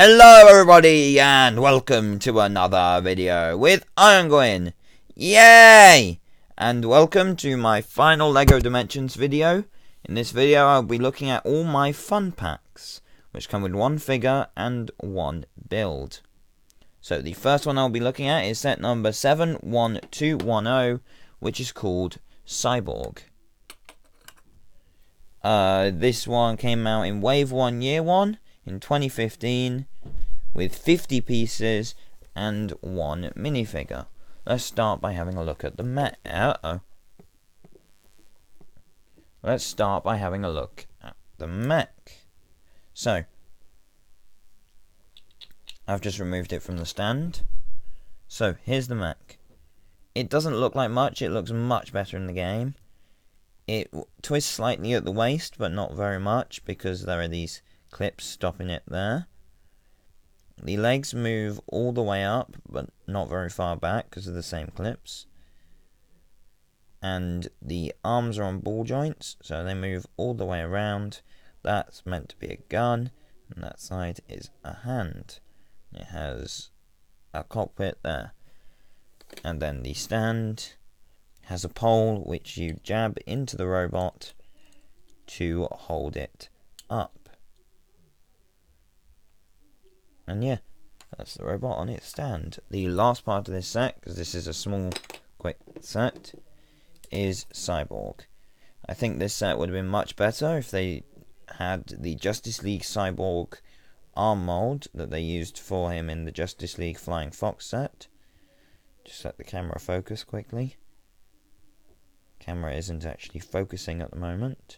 Hello everybody and welcome to another video with Iron. Yay! And welcome to my final LEGO Dimensions video. In this video I'll be looking at all my fun packs, which come with one figure and one build. So the first one I'll be looking at is set number 71210, which is called Cyborg. This one came out in Wave 1 Year 1 in 2015 with 50 pieces and one minifigure. Let's start by having a look at the mech. Let's start by having a look at the mech. So, I've just removed it from the stand. So, here's the mech. It doesn't look like much, it looks much better in the game. It twists slightly at the waist, but not very much because there are these clips stopping it there. The legs move all the way up, but not very far back because of the same clips. And the arms are on ball joints, so they move all the way around. That's meant to be a gun, and that side is a hand. It has a cockpit there. And then the stand has a pole which you jab into the robot to hold it up. And yeah, that's the robot on its stand. The last part of this set, because this is a small, quick set, is Cyborg. I think this set would have been much better if they had the Justice League Cyborg arm mold that they used for him in the Justice League Flying Fox set. Just let the camera focus quickly. Camera isn't actually focusing at the moment.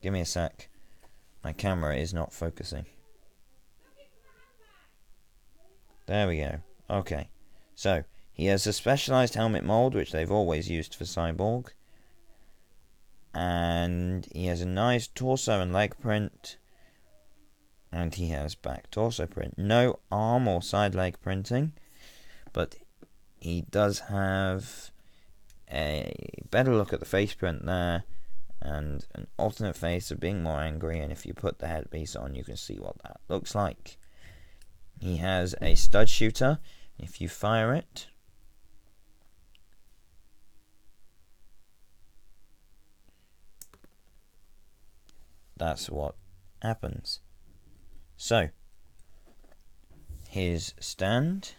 Give me a sec. My camera is not focusing. There we go. Okay. So, he has a specialized helmet mold, which they've always used for Cyborg. And he has a nice torso and leg print. And he has back torso print. No arm or side leg printing. But he does have a better look at the face print there. And an alternate face of being more angry, and if you put the headpiece on you can see what that looks like. He has a stud shooter. If you fire it, that's what happens. So, his stand,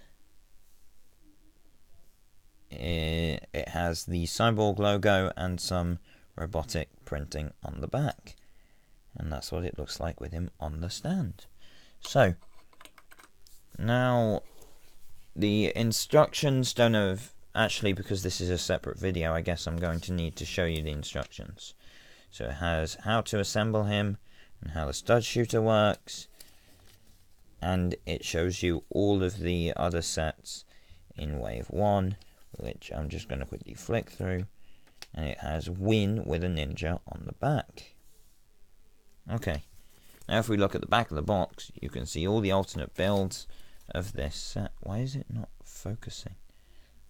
it has the Cyborg logo and some robotic printing on the back, and that's what it looks like with him on the stand. So now the instructions don't have, actually, because this is a separate video, I guess I'm going to need to show you the instructions. So it has how to assemble him and how the stud shooter works, and it shows you all of the other sets in Wave 1, which I'm just going to quickly flick through. And it has win with a ninja on the back. Okay, now if we look at the back of the box, you can see all the alternate builds of this set. Why is it not focusing?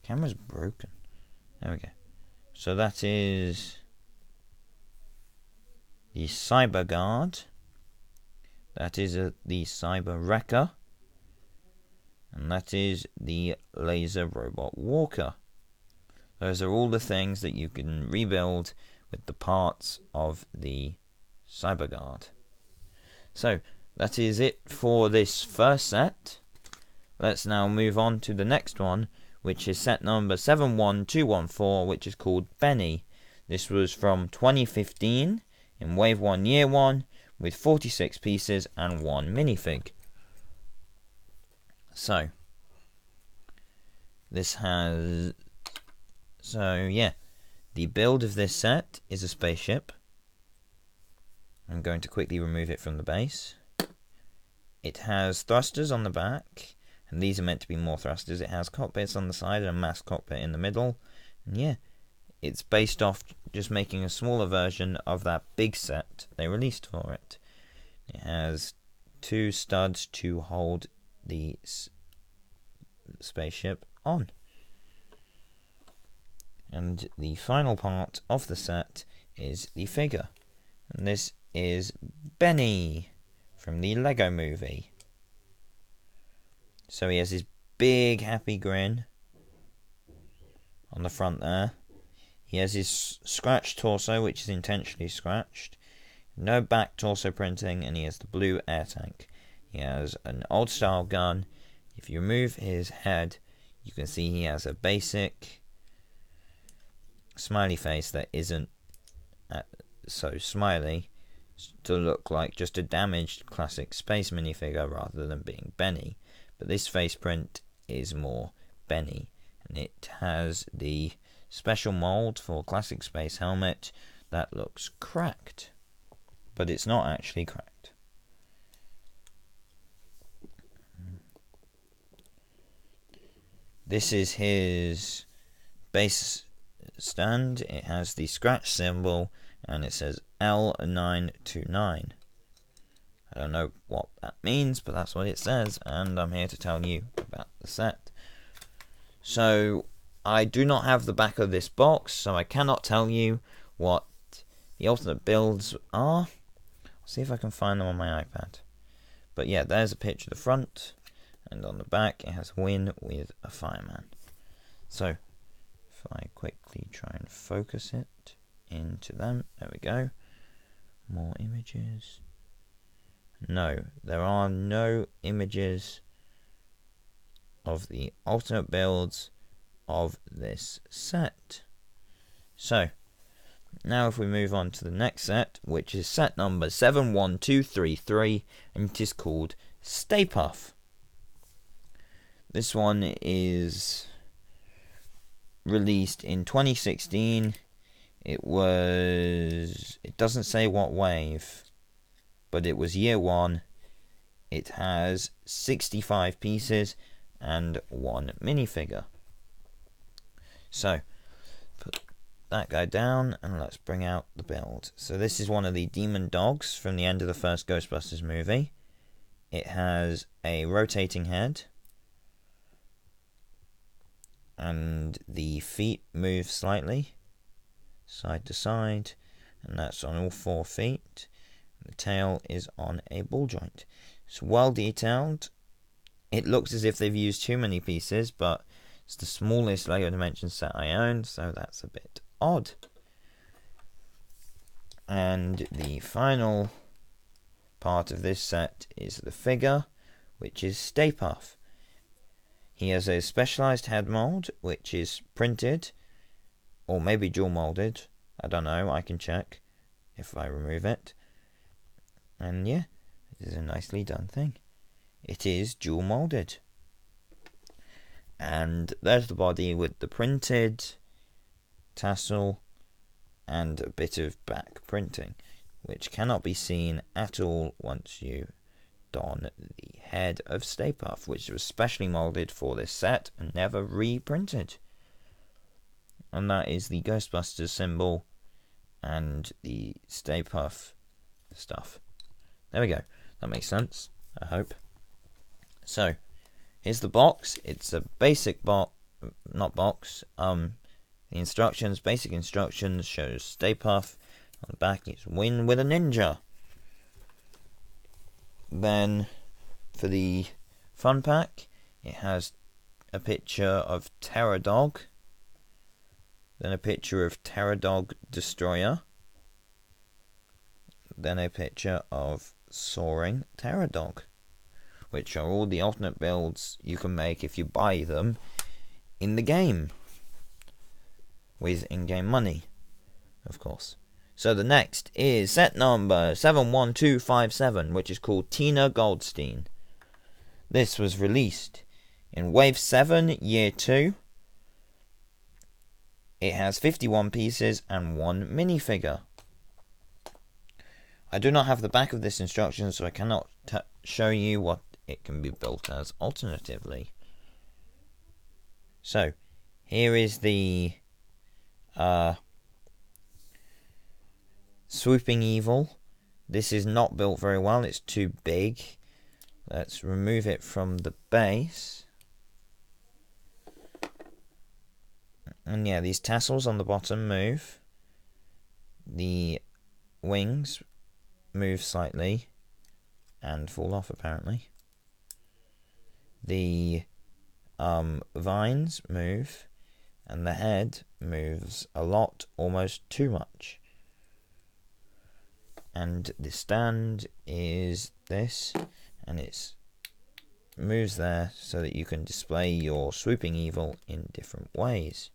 Camera's broken. There we go. So that is the Cyber Guard. That is the Cyber Wrecker. And that is the Laser Robot Walker. Those are all the things that you can rebuild with the parts of the Cyber Guard. So, that is it for this first set. Let's now move on to the next one, which is set number 71214, which is called Benny. This was from 2015 in Wave 1 Year 1 with 46 pieces and one minifig. So, this has... So yeah, the build of this set is a spaceship. I'm going to quickly remove it from the base. It has thrusters on the back, and these are meant to be more thrusters. It has cockpits on the side and a mass cockpit in the middle. And yeah, it's based off just making a smaller version of that big set they released for it. It has two studs to hold the spaceship on. And the final part of the set is the figure. And this is Benny from the Lego Movie. So he has his big happy grin on the front there. He has his scratched torso, which is intentionally scratched. No back torso printing, and he has the blue air tank. He has an old style gun. If you remove his head, you can see he has a basic smiley face that isn't so smiley, to look like just a damaged classic space minifigure rather than being Benny. But this face print is more Benny, and it has the special mold for classic space helmet that looks cracked, but it's not actually cracked. This is his base stand. It has the scratch symbol and it says L929. I don't know what that means, but that's what it says, and I'm here to tell you about the set. So I do not have the back of this box, so I cannot tell you what the alternate builds are. I'll see if I can find them on my iPad. But yeah, there's a picture of the front, and on the back it has Win with a fireman. So if I quickly try and focus it into them, there we go. More images. No, there are no images of the alternate builds of this set. So now if we move on to the next set, which is set number 71233, and it is called Stay Puft. This one is released in 2016. It doesn't say what wave, but it was year 1. It has 65 pieces and 1 minifigure. So put that guy down and let's bring out the build. So this is one of the demon dogs from the end of the first Ghostbusters movie. It has a rotating head, and the feet move slightly side to side, and that's on all 4 feet. The tail is on a ball joint. It's well detailed. It looks as if they've used too many pieces, but it's the smallest Lego Dimensions set I own, so that's a bit odd. And the final part of this set is the figure, which is Stay Puft. He has a specialized head mold, which is printed, or maybe dual molded. I don't know, I can check if I remove it. And yeah, it is a nicely done thing. It is dual molded. And there's the body with the printed tassel and a bit of back printing, which cannot be seen at all once you don the head of Stay Puft, which was specially molded for this set and never reprinted. And that is the Ghostbusters symbol and the Stay Puft stuff. There we go. That makes sense, I hope. So, here's the box. It's a basic box, not box. The instructions, basic instructions, shows Stay Puft. On the back, it's Win with a Ninja. Then, for the fun pack, it has a picture of Terror Dog. Then a picture of Terror Dog Destroyer. Then a picture of Soaring Terror Dog, which are all the alternate builds you can make if you buy them in the game with in-game money, of course. So the next is set number 71257, which is called Tina Goldstein. This was released in Wave 7, Year 2. It has 51 pieces and 1 minifigure. I do not have the back of this instruction, so I cannot show you what it can be built as alternatively. So, here is the Swooping Evil. This is not built very well, it's too big. Let's remove it from the base. And yeah, these tassels on the bottom move. The wings move slightly. and fall off apparently. The vines move, and the head moves a lot, almost too much. And the stand is this, and it moves there so that you can display your swooping evil in different ways.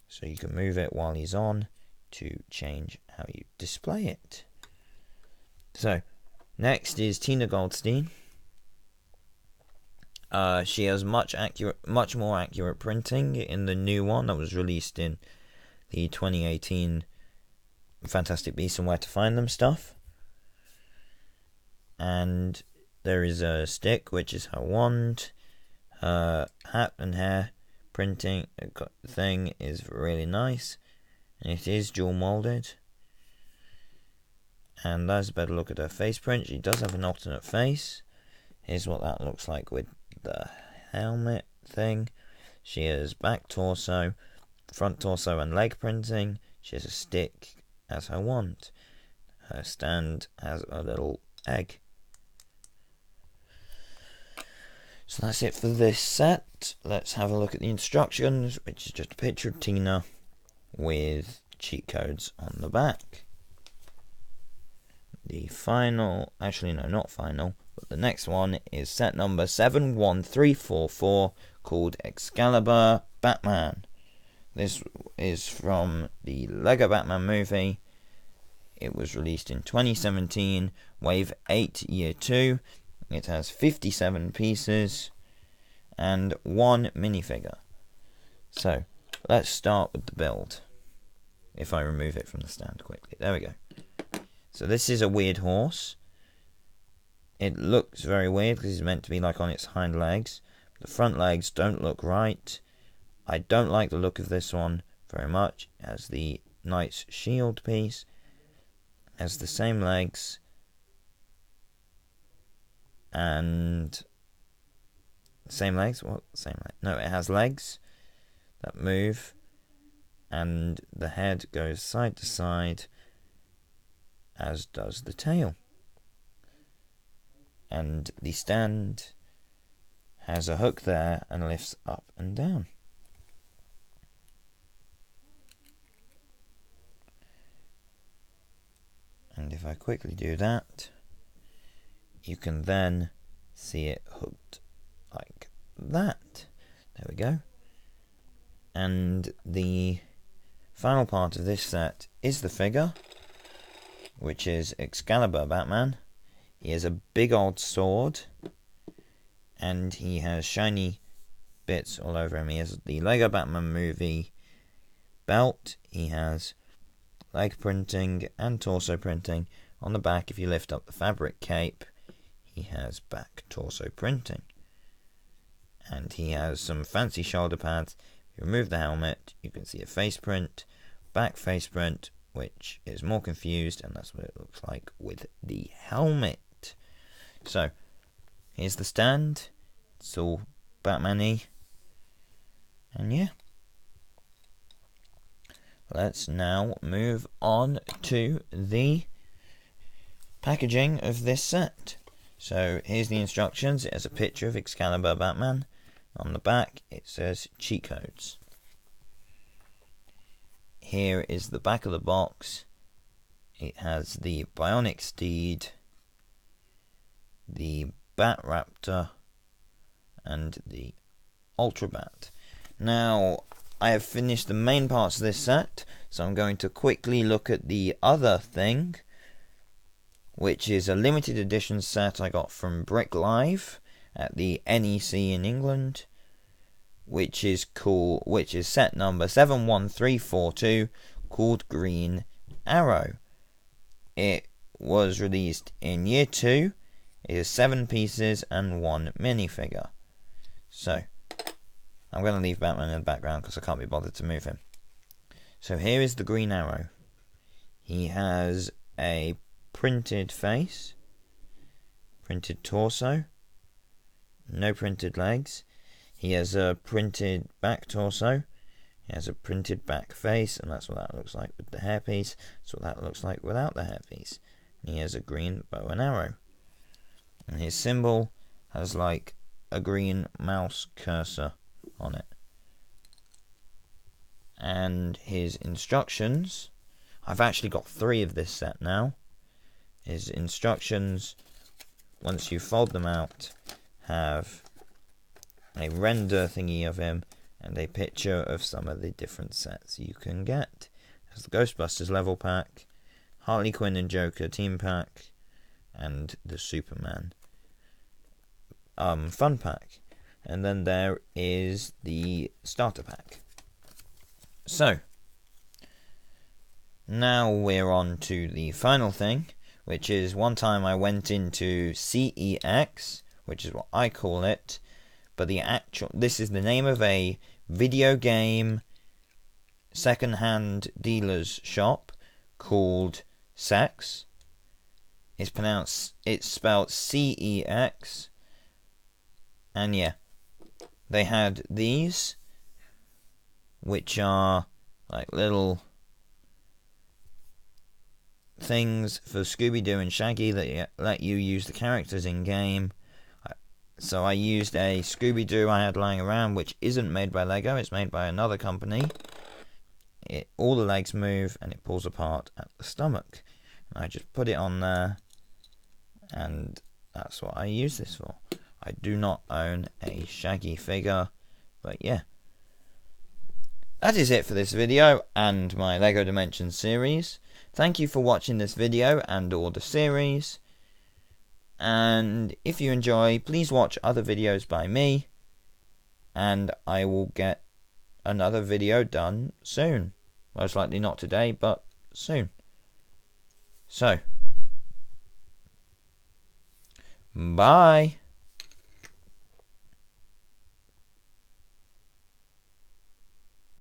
So you can move it while he's on to change how you display it. So next is Tina Goldstein. She has much more accurate printing in the new one that was released in the 2018 Fantastic Beasts and Where to Find Them stuff. And there is a stick, which is her wand. Her hat and hair printing thing is really nice, and it is dual molded. And that's a better look at her face print. She does have an alternate face. Here's what that looks like with the helmet thing. She has back torso, front torso and leg printing. She has a stick as her wand. Her stand has a little egg. So that's it for this set. Let's have a look at the instructions, which is just a picture of Tina with cheat codes on the back. The final, actually no, not final, but the next one is set number 71344, called Excalibur Batman. This is from the Lego Batman movie. It was released in 2017, Wave 8, Year 2. It has 57 pieces and 1 minifigure. So, let's start with the build. If I remove it from the stand quickly. There we go. So this is a weird horse. It looks very weird because it's meant to be like on its hind legs. The front legs don't look right. I don't like the look of this one very much. It has the Knight's Shield piece. It has the same legs. And same legs? What? Same leg? No, it has legs that move, and the head goes side to side, as does the tail. And the stand has a hook there and lifts up and down. And if I quickly do that, you can then see it hooked like that. There we go. And the final part of this set is the figure, which is Excalibur Batman. He has a big old sword, and he has shiny bits all over him. He has the Lego Batman movie belt. He has leg printing and torso printing. On the back, if you lift up the fabric cape, he has back torso printing. And he has some fancy shoulder pads. If you remove the helmet, you can see a face print, back face print, which is more confused, and that's what it looks like with the helmet. So, here's the stand. It's all Batman-y. And yeah. Let's now move on to the packaging of this set. So here's the instructions. It has a picture of Excalibur Batman. On the back it says cheat codes. Here is the back of the box. It has the Bionic Steed, the Bat Raptor, and the Ultra Bat. Now, I have finished the main parts of this set, so I'm going to quickly look at the other thing, which is a limited edition set I got from Brick Live at the NEC in England, which is set number 71342, called Green Arrow. It was released in Year 2. It is 7 pieces and 1 minifigure. So, I'm going to leave Batman in the background because I can't be bothered to move him. So here is the Green Arrow. He has a printed face, printed torso, no printed legs. He has a printed back torso. He has a printed back face, and that's what that looks like with the hairpiece. That's what that looks like without the hairpiece. He has a green bow and arrow. And his symbol has like a green mouse cursor on it. And his instructions, I've actually got 3 of this set now. His instructions, once you fold them out, have a render thingy of him and a picture of some of the different sets you can get. There's the Ghostbusters level pack, Harley Quinn and Joker team pack, and the Superman fun pack. And then there is the starter pack. So, now we're on to the final thing, which is one time I went into CEX, which is what I call it, but this is the name of a video game second-hand dealer's shop called Sex. It's spelled CEX, and yeah, they had these, which are like little things for Scooby-Doo and Shaggy that let you use the characters in game. So I used a Scooby-Doo I had lying around, which isn't made by Lego, it's made by another company. All the legs move and it pulls apart at the stomach. And I just put it on there, and that's what I use this for. I do not own a Shaggy figure, but yeah. That is it for this video and my LEGO Dimensions series. Thank you for watching this video and or the series. And if you enjoy, please watch other videos by me. And I will get another video done soon. Most likely not today, but soon. So, bye.